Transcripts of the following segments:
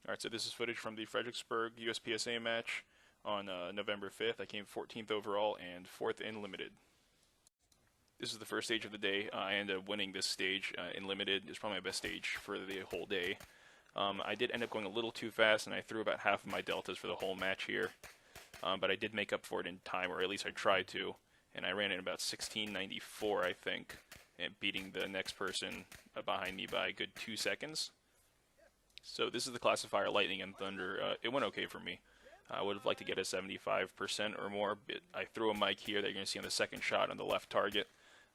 Alright, so this is footage from the Fredericksburg USPSA match on November 5th. I came 14th overall and 4th in limited. This is the first stage of the day. I ended up winning this stage in limited. It's probably my best stage for the whole day. I did end up going a little too fast, and I threw about half of my deltas for the whole match here. But I did make up for it in time, or at least I tried to. And I ran in about 16:94, I think, and beating the next person behind me by a good 2 seconds. So this is the classifier Lightning and Thunder. It went okay for me. I would have liked to get a 75% or more, but I threw a mic here that you're going to see on the second shot on the left target.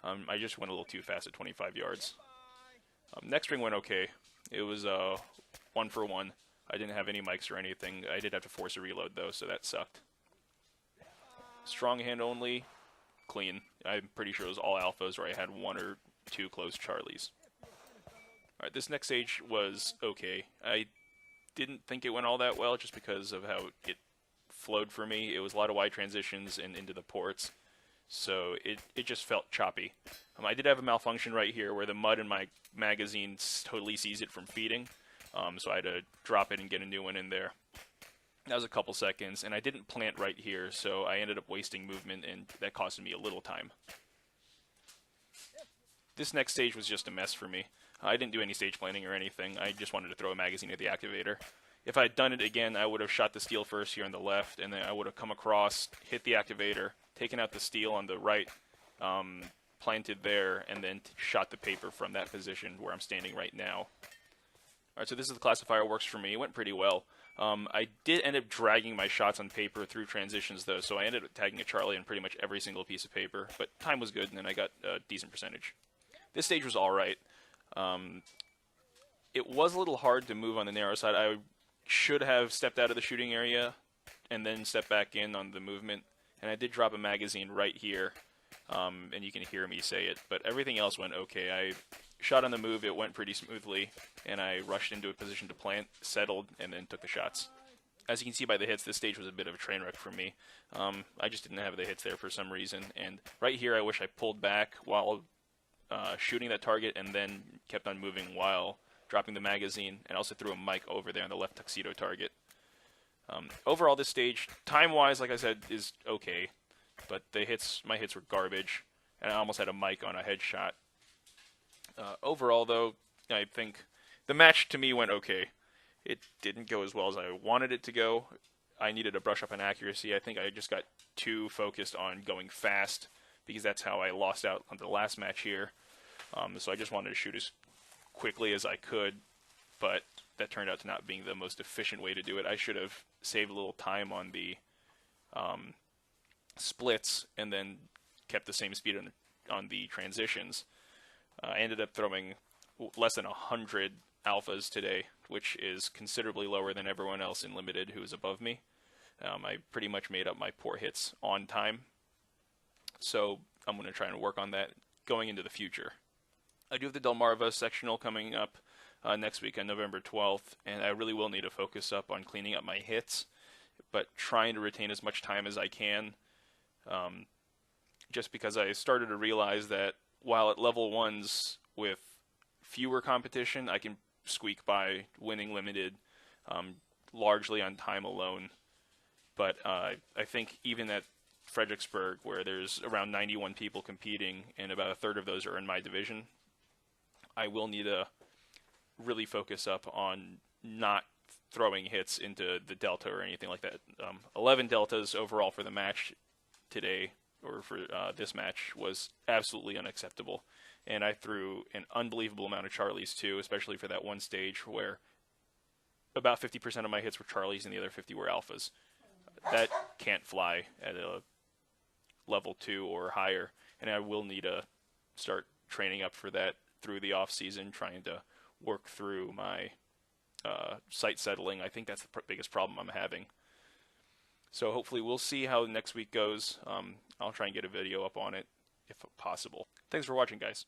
I just went a little too fast at 25 yards. Next ring went okay. It was 1 for 1. I didn't have any mics or anything. I did have to force a reload though, so that sucked. Strong hand only, clean. I'm pretty sure it was all alphas, or I had 1 or 2 close Charlies. Alright, this next stage was okay. I didn't think it went all that well just because of how it flowed for me. It was a lot of wide transitions and into the ports, so it just felt choppy. I did have a malfunction right here where the mud in my magazine totally seized it from feeding, so I had to drop it and get a new one in there. That was a couple seconds, and I didn't plant right here, so I ended up wasting movement, and that costed me a little time. This next stage was just a mess for me. I didn't do any stage planning or anything. I just wanted to throw a magazine at the activator. If I had done it again, I would have shot the steel first here on the left, and then I would have come across, hit the activator, taken out the steel on the right, planted there, and then shot the paper from that position where I'm standing right now. Alright, so this is the classifier works for me. It went pretty well. I did end up dragging my shots on paper through transitions, though, so I ended up tagging a Charlie on pretty much every single piece of paper, but time was good, and then I got a decent percentage. This stage was alright. It was a little hard to move on the narrow side. I should have stepped out of the shooting area and then stepped back in on the movement, and I did drop a magazine right here, and you can hear me say it, but everything else went okay. I shot on the move, it went pretty smoothly, and I rushed into a position to plant, settled, and then took the shots. As you can see by the hits, this stage was a bit of a train wreck for me. I just didn't have the hits there for some reason, and right here I wish I pulled back while shooting that target and then kept on moving while dropping the magazine, and also threw a mic over there on the left tuxedo target. Overall, this stage, time-wise, like I said, is okay, but my hits were garbage, and I almost had a mic on a headshot. Overall, though, I think the match to me went okay. It didn't go as well as I wanted it to go. I needed to brush up on accuracy. I think I just got too focused on going fast, because that's how I lost out on the last match here. So I just wanted to shoot as quickly as I could, but that turned out to not being the most efficient way to do it. I should have saved a little time on the splits and then kept the same speed on the transitions. I ended up throwing less than 100 alphas today, which is considerably lower than everyone else in limited who is above me. I pretty much made up my poor hits on time, so I'm going to try and work on that going into the future. I do have the Delmarva sectional coming up next week on November 12th, and I really will need to focus up on cleaning up my hits, but trying to retain as much time as I can, just because I started to realize that while at level 1s with fewer competition, I can squeak by winning limited largely on time alone. But I think even at Fredericksburg, where there's around 91 people competing and about a third of those are in my division, I will need to really focus up on not throwing hits into the delta or anything like that. 11 deltas overall for the match today, or for this match, was absolutely unacceptable. And I threw an unbelievable amount of Charlies too, especially for that one stage where about 50% of my hits were Charlies and the other 50 were alphas. That can't fly at a level 2 or higher, and I will need to start training up for that through the off season, trying to work through my sight settling. I think that's the biggest problem I'm having. So hopefully we'll see how next week goes. I'll try and get a video up on it if possible. Thanks for watching, guys.